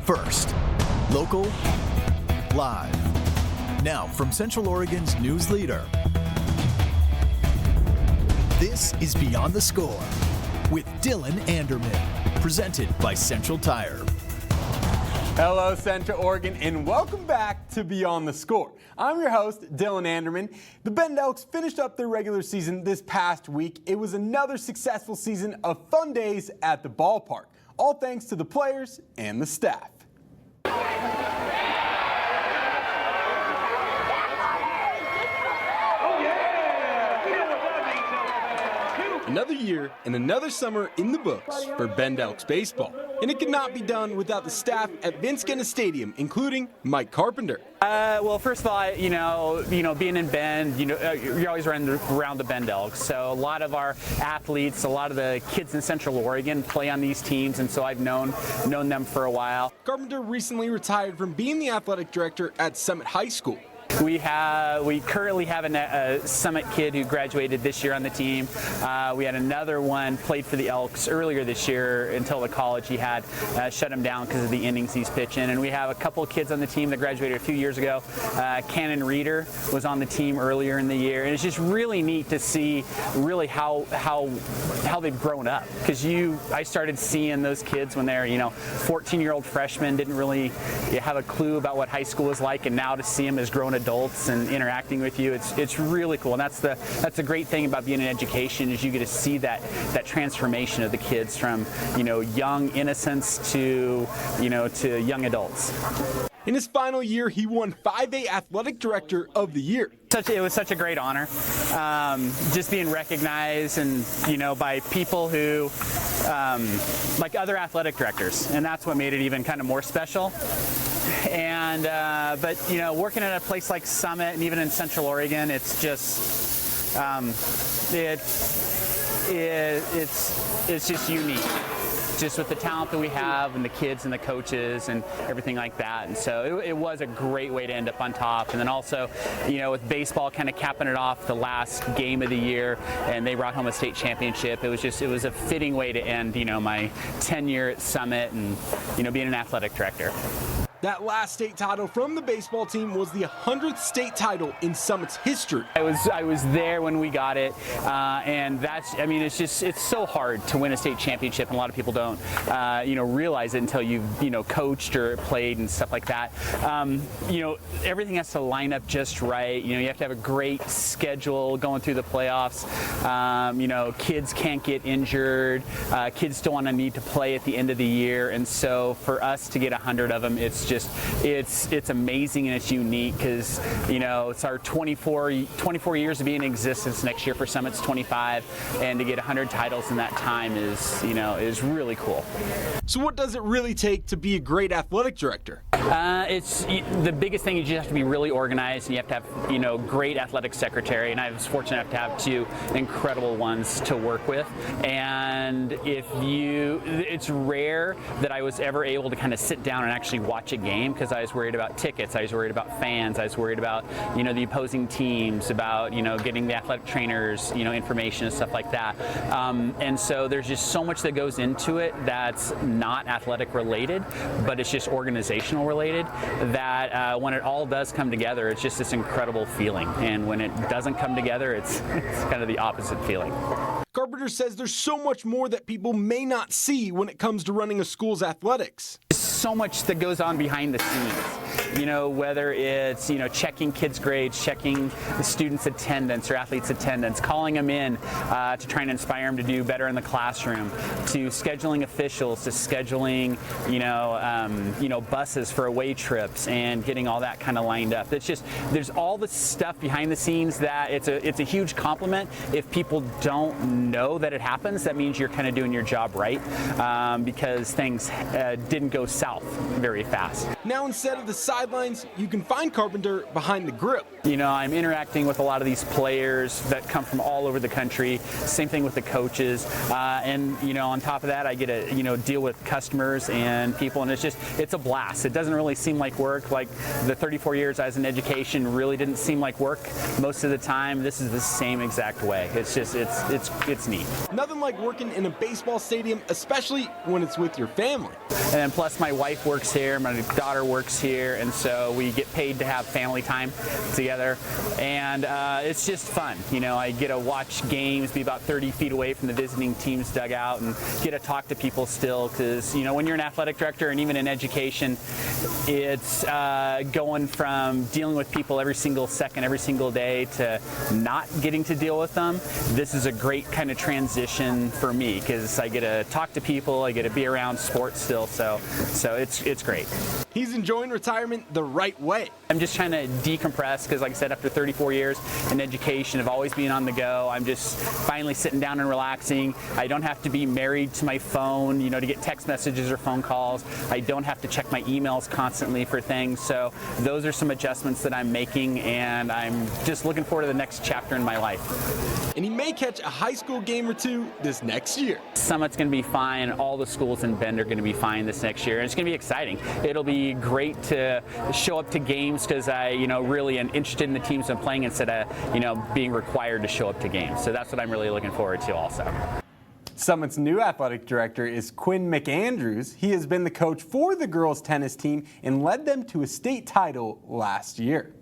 First, local, live. Now from Central Oregon's news leader, this is Beyond the Score with Dylan Anderman, presented by Central Tire. Hello, Central Oregon, and welcome back to Beyond the Score. I'm your host, Dylan Anderman. The Bend Elks finished up their regular season this past week. It was another successful season of fun days at the ballpark, all thanks to the players and the staff. Another year and another summer in the books for Bend Elks baseball. And it could not be done without the staff at Genna Stadium, including Mike Carpenter. Well, first of all, you know, being in Bend, you're always around the Bend Elks. So a lot of our athletes, a lot of the kids in Central Oregon play on these teams, and so I've known them for a while. Carpenter recently retired from being the athletic director at Summit High School. We currently have a Summit kid who graduated this year on the team. We had another one played for the Elks earlier this year until the college he had shut him down because of the innings he's pitching. And we have a couple of kids on the team that graduated a few years ago. Cannon Reeder was on the team earlier in the year, and it's just really neat to see really how they've grown up. Because I started seeing those kids when they're 14-year-old freshmen, didn't really have a clue about what high school was like, and now to see them as grown adults and interacting with you, it's really cool. And that's the great thing about being in education, is you get to see that transformation of the kids from young innocence to young adults. In his final year, he won 5A Athletic Director of the Year. It was such a great honor, just being recognized and by people who like other athletic directors, and that's what made it even kind of more special. And but working at a place like Summit and even in Central Oregon, it's just it's just unique, just with the talent that we have and the kids and the coaches and everything like that. And so it was a great way to end up on top. And then also, with baseball kind of capping it off, the last game of the year, and they brought home a state championship. It was a fitting way to end, my tenure at Summit and, being an athletic director. That last state title from the baseball team was the 100th state title in Summit's history. I was there when we got it, and it's so hard to win a state championship, and a lot of people don't, realize it until you've, coached or played and stuff like that. Everything has to line up just right. You have to have a great schedule going through the playoffs. Kids can't get injured. Kids don't want to need to play at the end of the year, and so for us to get 100 of them, it's amazing and it's unique, because it's our 24 years of being in existence. Next year for Summit's 25, and to get 100 titles in that time is really cool. So what does it really take to be a great athletic director? It's the biggest thing is you have to be really organized, and you have to have great athletic secretary, and I was fortunate enough to have two incredible ones to work with. And it's rare that I was ever able to kind of sit down and actually watch a game, because I was worried about tickets, I was worried about fans, I was worried about the opposing teams, about getting the athletic trainers information and stuff like that. And so there's just so much that goes into it that's not athletic related, but it's just organizational related, that when it all does come together, it's just this incredible feeling. And when it doesn't come together, it's kind of the opposite feeling. Carpenter says there's so much more that people may not see when it comes to running a school's athletics. There's so much that goes on behind the scenes. Whether it's, checking kids' grades, checking the students' attendance or athletes' attendance, calling them in to try and inspire them to do better in the classroom, to scheduling officials, to scheduling, buses for away trips and getting all that kind of lined up. There's all this stuff behind the scenes that it's a huge compliment. If people don't know that it happens, that means you're kind of doing your job right, because things didn't go south very fast. Now, instead of the sidelines, you can find Carpenter behind the grill. You know, I'm interacting with a lot of these players that come from all over the country. Same thing with the coaches. And, you know, on top of that, I get to, you know, deal with customers and people, and it's a blast. It doesn't really seem like work. Like the 34 years I was in education really didn't seem like work most of the time. This is the same exact way. It's just, it's neat. Nothing like working in a baseball stadium, especially when it's with your family. And then plus my wife works here, my daughter works here, and so we get paid to have family time together. And it's just fun. You know, I get to watch games, be about 30 feet away from the visiting team's dugout, and get to talk to people still, because, you know, when you're an athletic director and even in education, it's going from dealing with people every single second, every single day, to not getting to deal with them. This is a great kind of transition for me, because I get to talk to people, I get to be around sports still, so it's great. He's enjoying retirement the right way. I'm just trying to decompress, because like I said, after 34 years in education of always being on the go, I'm just finally sitting down and relaxing. I don't have to be married to my phone, you know, to get text messages or phone calls. I don't have to check my emails constantly for things. So those are some adjustments that I'm making, and I'm just looking forward to the next chapter in my life. And he may catch a high school game or two this next year. Summit's going to be fine. All the schools in Bend are going to be fine this next year. And it's going to be exciting. It'll be great to show up to games, because I, you know, really am interested in the teams I'm playing instead of, you know, being required to show up to games. So that's what I'm really looking forward to also. Summit's new athletic director is Quinn McAndrews. He has been the coach for the girls tennis team and led them to a state title last year.